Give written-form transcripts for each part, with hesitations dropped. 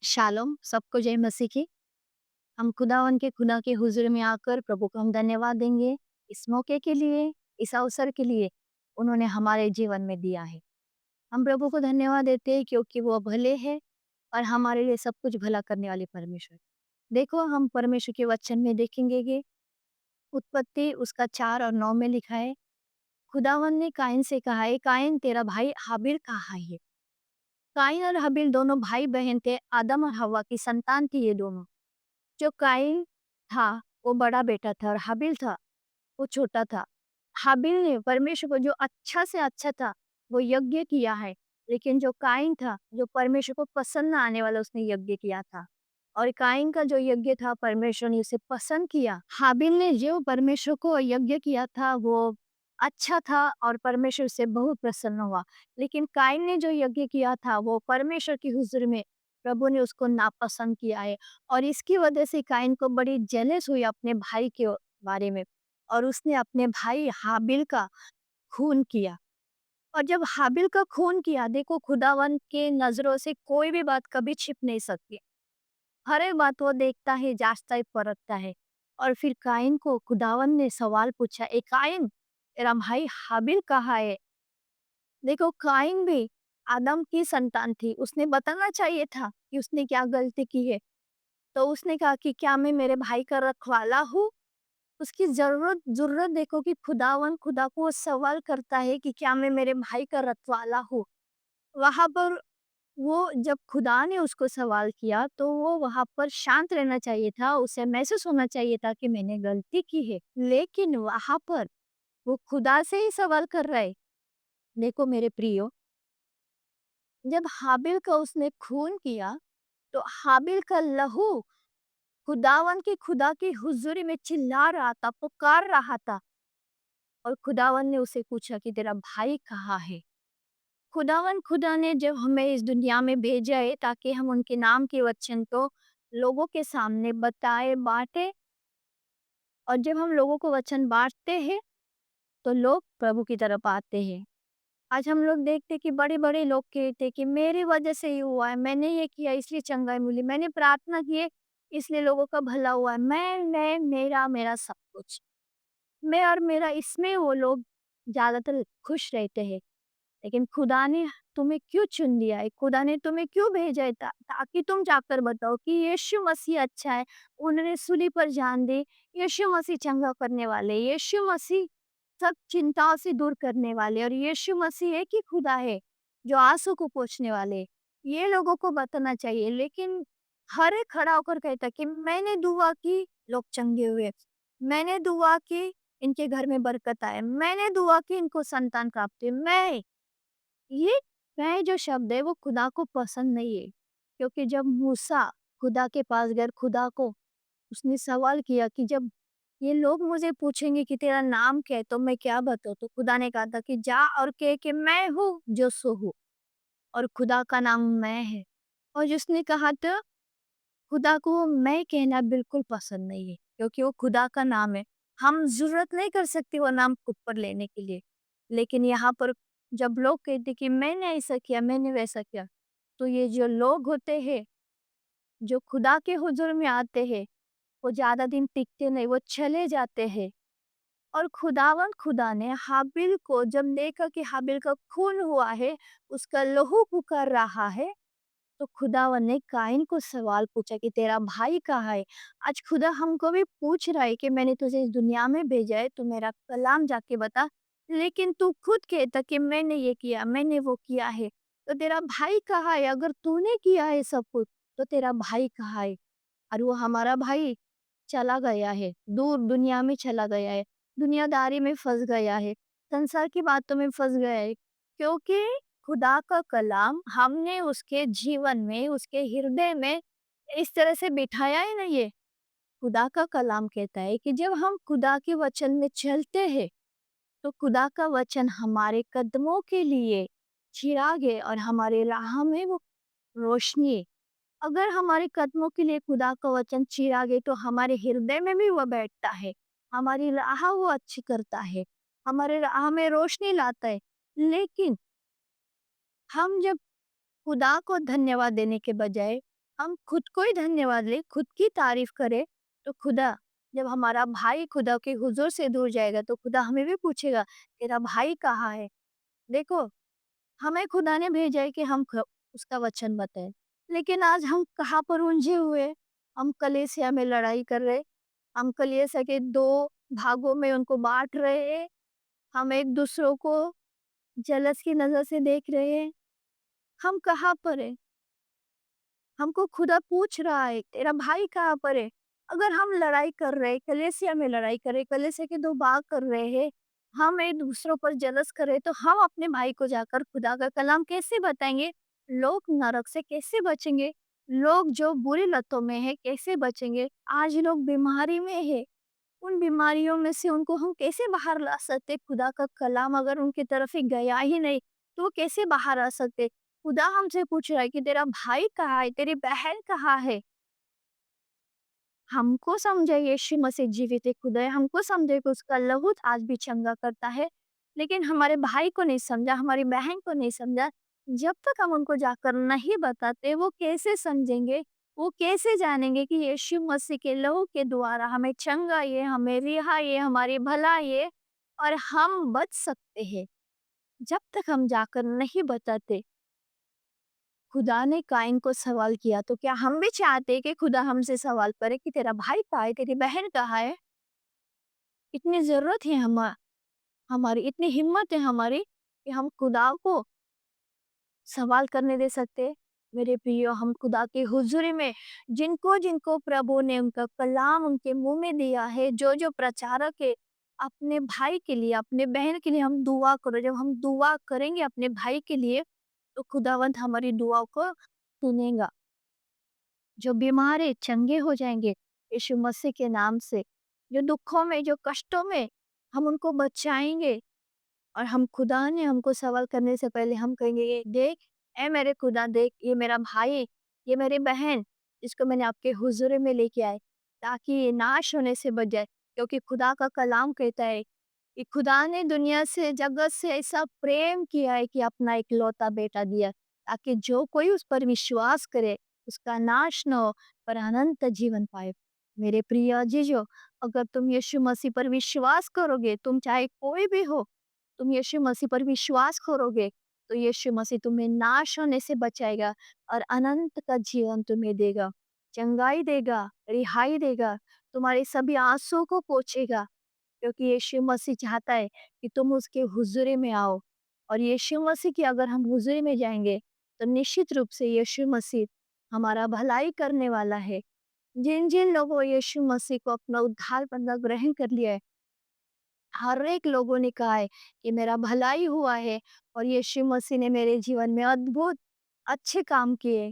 Shalom, सबको जय मसीह की। हम खुदा के हुज़ूर में आकर प्रभु को हम धन्यवाद देंगे, इस मौके के लिए, इस अवसर के लिए उन्होंने हमारे जीवन में दिया है। हम प्रभु को धन्यवाद देते हैं क्योंकि वो भले हैं और हमारे लिए सब कुछ भला करने वाले परमेश्वर। देखो हम परमेश्वर के वचन में देखेंगे कि उत्पत्ति उसका 4 और 9 में लिखा है, खुदावन ने कायन से कहा है, कायन तेरा भाई हाबिल कहाँ है? कायन और हाबिल दोनों भाई-बहन थे, आदम और हव्वा की संतान थी ये दोनों। जो काइल था, वो बड़ा बेटा था और हाबिल था, वो छोटा था। हाबिल ने परमेश्वर को जो अच्छा से अच्छा था, वो यज्ञ किया है। लेकिन जो काइन था, जो परमेश्वर को पसंद ना आने वाला उसने यज्ञ किया था। और काइन का जो यज्ञ था परमेश्वर ने उसे पसंद किया। हाबिल ने जो परमेश्वर को यज्ञ किया था वो अच्छा था और परमेश्वर से बहुत प्रसन्न हुआ। लेकिन काइन ने जो यज्ञ किया था वो परमेश्वर की हुज़ूर में प्रभु ने उसको नापसंद किया है। और इसकी वजह से काइन को बड़ी जेलस हुई अपने भाई के बारे में और उसने अपने भाई हाबिल का खून किया। और जब हाबिल का खून किया, देखो खुदावन के नजरों से कोई भी बात कभी छिप नहीं सकती। हर एक बात वो देखता है, जांचता है, परखता है। और फिर काइन को खुदावन ने सवाल पूछा, ए काइन, तेरा भाई हाबिल कहाँ है? देखो काइन भी आदम की संतान थी, उसने बताना चाहिए था कि उसने क्या गलती की है। तो उसने कहा कि क्या मैं मेरे भाई का रखवाला हूँ? उसकी ज़रूरत देखो कि खुदा को वो सवाल करता है कि क्या मैं मेरे भाई का रखवाला हूँ? वहाँ पर वो जब खुदा ने उसको सवाल किया तो वो वहाँ पर शांत रहना चाहिए था, उसे महसूस होना चाहिए था कि मैंने गलती की है। लेकिन वहाँ पर वो खुदा से ही सवाल कर रहा है। देखो मेरे प्रियो, जब हाबिल का उसने खून किया, तो हाबिल का लहू खुदा की हुज़ूरी में चिल्ला रहा था, पुकार रहा था। और खुदावन ने उसे पूछा कि तेरा भाई कहाँ है? खुदा ने जब हमें इस दुनिया में भेजा है ताकि हम उनके नाम के वचन को लोगों के सामने बताए, बाँटे। और जब हम लोगों को वचन बाँटते हैं, तो लोग प्रभु की तरफ आते हैं। आज हम लोग देखते हैं कि बड़े-बड़े लोग कहते हैं कि मेरी वजह से ये हुआ है, मैंने ये किया इसलिए चंगाई मिली, मैंने प्रार्थना की है इसलिए लोगों का भला हुआ है। मैं, मेरा सब कुछ। मैं और मेरा इसमें वो लोग ज़्यादातर खुश रहते हैं। लेकिन खुदा ने तुम्हें क्यों चुन लिया है? खुदा ने तुम्हें क्यों भेजा है ताकि तुम जाकर बताओ कि यीशु मसीह अच्छा है। उन्होंने सूली पर जान दी, यीशु मसीह चंगा करने वाले, यीशु मसीह सब चिंताओं से दूर करने वाले और यीशु मसीह एक ही खुदा है, जो आँसू को पोंछने वाले। ये लोगों को बताना चाहिए, लेकिन हर एक खड़ा होकर कहता कि मैंने दुआ की, लोग चंगे हुए। मैंने दुआ की, इनके घर में बरकत आए। मैंने दुआ की, इनको संतान प्राप्त हुई। ये मैं जो शब्द है वो खुदा को पसंद नहीं है। क्योंकि जब मूसा खुदा के पास गए, खुदा को उसने सवाल किया कि जब ये लोग मुझे पूछेंगे कि तेरा नाम क्या है तो मैं क्या बताऊँ? तो खुदा ने कहा था कि जा और कह कि मैं हूँ जो सो हूँ। और खुदा का नाम मैं है। और जिसने कहा था खुदा को मैं कहना बिल्कुल पसंद नहीं है क्योंकि वो खुदा का नाम है। हम ज़रूरत नहीं कर सकते वो नाम खुद पर लेने के लिए। लेकिन यहाँ पर जब लोग कहते कि मैंने ऐसा किया, मैंने वैसा किया, तो ये जो लोग होते हैं, जो खुदा के हुज़ूर में आते हैं, वो ज़्यादा दिन टिकते नहीं, वो चले जाते हैं। और खुदा ने हाबिल को जब देखा कि हाबिल का खून हुआ है, उसका लहू पुकार रहा है, तो खुदावन ने काइन को सवाल पूछा कि तेरा भाई कहाँ है? आज खुदा हमको भी पूछ रहा है कि मैंने तुझे इस दुनिया में भेजा है, तू मेरा कलाम जाके बता। लेकिन तू खुद कहता कि मैंने ये किया, मैंने वो किया है। तो तेरा भाई कहाँ है? अगर तूने किया है सब कुछ, तो तेरा भाई कहाँ है? और वो हमारा भाई चला गया है, दूर दुनिया में चला गया है, दुनियादारी में फँस गया है, संसार की बातों में फँस गया है। क्योंकि खुदा का कलाम हमने उसके जीवन में, उसके हृदय में इस तरह से बिठाया ही नहीं है। खुदा का कलाम कहता है कि जब हम खुदा के वचन में चलते हैं, तो खुदा का वचन हमारे कदमों के लिए चिराग है और हमारे राह में वो रोशनी है। अगर हमारे कदमों के लिए खुदा का वचन चिराग है, तो हमारे हृदय में भी वो बैठता है। हमारी राह वो अच्छी करता है, हमारे राह में रोशनी लाता है। लेकिन हम जब खुदा को धन्यवाद देने के बजाय हम खुद को ही धन्यवाद दें, खुद की तारीफ करें, तो खुदा जब हमारा भाई खुदा के हुज़ूर से दूर जाएगा तो खुदा हमें भी पूछेगा, तेरा भाई कहाँ है? देखो, हमें खुदा ने भेजा है कि हम उसका वचन बताएं, लेकिन आज हम कहाँ पर उलझे हुए, हम कलीसिया में लड़ाई कर रहे, हम कलीसिया के दो भागों में उनको बांट रहे हैं, हम एक दूसरों को जलस की नजर से देख रहे हैं। हम कहाँ पर है? हमको खुदा पूछ रहा है, तेरा भाई कहाँ पर है? अगर हम लड़ाई कर रहे, कलीसिया में लड़ाई कर रहे, कलीसिया के दो भाग कर रहे हैं, हम एक दूसरों पर जलस कर रहे, तो हम अपने भाई को जाकर खुदा का कलाम कैसे बताएंगे? लोग नरक से कैसे बचेंगे? लोग जो बुरी लतों में है कैसे बचेंगे? आज लोग बीमारी में है, उन बीमारियों में से उनको हम कैसे बाहर ला सकते? खुदा का कलाम अगर उनकी तरफ ही गया ही नहीं, तो वो कैसे बाहर आ सकते? खुदा हमसे पूछ रहा है कि तेरा भाई कहाँ है? तेरी बहन कहाँ है? हमको समझे यीशु मसीह जीवित एक खुदा है, हमको समझे कि उसका लहू आज भी चंगा करता है, लेकिन हमारे भाई को नहीं समझा, हमारी बहन को नहीं समझा। जब तक हम उनको जाकर नहीं बताते, वो कैसे समझेंगे? वो कैसे जानेंगे कि यीशु मसीह के लहू के द्वारा हमें चंगाई है, हमें रिहाई है, हमारी भलाई है और हम बच सकते हैं। जब तक हम जाकर नहीं बताते, खुदा ने काइन को सवाल किया, तो क्या हम भी चाहते हैं कि खुदा हमसे सवाल करे कि तेरा भाई कहाँ है? तेरी बहन कहाँ है? इतनी ज़रूरत है हमारी, इतनी हिम्मत है हमारी कि हम खुदा को सवाल करने दे सकते हैं। मेरे प्रियो, हम खुदा की हुज़ूरी में जिनको-जिनको प्रभु ने उनका कलाम उनके मुँह में दिया है, जो-जो प्रचारक है, अपने भाई के लिए, अपने बहन के लिए हम दुआ करो। जब हम दुआ करेंगे अपने भाई के लिए, तो खुदावंद हमारी दुआओं को सुनेगा। जो बीमार है चंगे हो जाएँगे यीशु मसीह के नाम से। जो दुखों में, जो कष्टों में, हम उनको बचाएँगे और हम खुदा ने हमको सवाल करने से पहले हम कहेंगे, ये देख, ऐ मेरे खुदा देख, ये मेरा भाई, ये मेरी बहन, जिसको मैंने आपके हुज़ूर में लेके आए, ताकि ये नाश होने से बच जाए। क्योंकि खुदा का कलाम कहता है कि खुदा ने दुनिया से, जगत से ऐसा प्रेम किया है कि अपना इकलौता बेटा दिया, ताकि जो कोई उस पर विश्वास करे, उसका नाश न हो, पर अनंत जीवन पाए। मेरे प्रिय अजीजों, अगर तुम यीशु मसीह पर विश्वास करोगे, तुम चाहे कोई भी हो, तुम यीशु मसीह पर विश्वास करोगे, तो यीशु मसीह तुम्हें नाश होने से बचाएगा और अनंत का जीवन तुम्हें देगा, चंगाई देगा, रिहाई देगा, तुम्हारे सभी आंसुओं को पोंछेगा। क्योंकि यीशु मसीह चाहता है कि तुम उसके हुज़ूरी में आओ और यीशु मसीह की अगर हम हुज़ूरी में जाएँगे, तो निश्चित रूप से यीशु मसीह हमारा भलाई करने वाला है। जिन-जिन लोगों यीशु मसीह को अपना उद्धार बंदा ग्रहण कर लिया है, हर एक लोगों ने कहा है कि मेरा भलाई हुआ है और यीशु मसीह ने मेरे जीवन में अद्भुत अच्छे काम किए।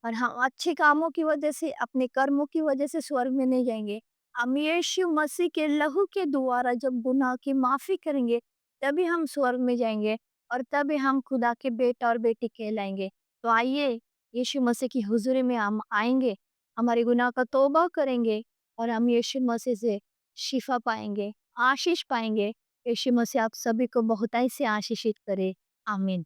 और हाँ, अच्छे कामों की वजह से, अपने कर्मों की वजह से स्वर्ग में नहीं जाएँगे। हम यीशु मसीह के लहू के द्वारा जब गुनाह की माफ़ी करेंगे, तभी हम स्वर्ग में जाएँगे और तभी हम खुदा के बेटा और बेटी कहलाएँगे। तो आइए, यीशु मसीह की हुज़ूरी में हम आएँगे, हमारे गुनाह का तौबा करेंगे और हम यीशु मसीह से शिफ़ा पाएँगे, आशीष पाएँगे। यीशु मसीह आप सभी को बहुताई से आशीषित करे। आमीन।